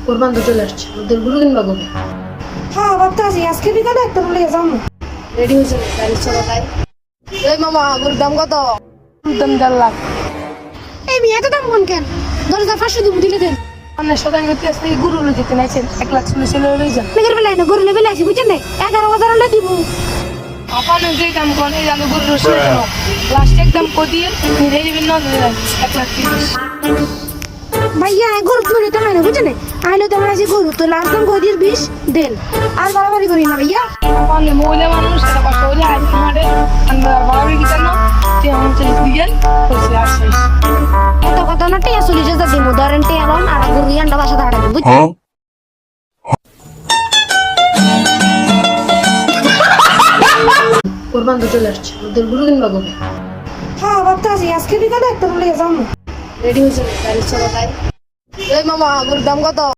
কোরবান তো চলে আসছে, ওদের গুরু কিনবা কবে? হ্যাঁ ভাবতে আছি আজকে বিকালে একটা বলে যাবো। রেডি হয়েছে না? গাড়ি চলো তাই। এই মামা, গরুর দাম কত? দাম 1.5 লাখ। এই মেয়ে এত দাম কোন কেন? 10,500 দিব দিলে দেন। মানে সদাই করতে আসলে গুরু লই যেতে নাইছেন, 1 লাখ ছিল লই যান। মেঘের বেলায় না, গরু লেবেলে আছি বুঝছেন না, 11,000 হলে দিব। আপনার যে দাম কোন এই দামে গরু রসুন কেন? লাস্ট একদম কো দিয়ে নিয়ে যাবেন না 1 লাখ 30। ভাইয়া গরু চুরি তো না বুঝছেন না, আইলে তো আছে গরু তো লাস্ট দাম কই দিয়ে 20 দেন। আর বাড়াবাড়ি করি না ভাইয়া। আপনি মহিলা মানুষ, এটা কষ্ট করে আইন মারে আমরা বাড়াবাড়ি কি জানো? 39 দিয়েন কইছে আসছে। এত কথা না, টিয়া 40,000 দিব, ধরেন টিয়া লন আর গরু ইয়ান্ডা বাসা দাঁড়াবেন বুঝছেন। কোরবান তো চলে আসছে, ওদের গুরু কিনবা কবে? হ্যাঁ ভাবতে আছি আজকে বিকালে একটা বলে যাবো। রেডি হয়েছে না? গাড়ি চলো তাই। এই মামা, গরুর দাম কত?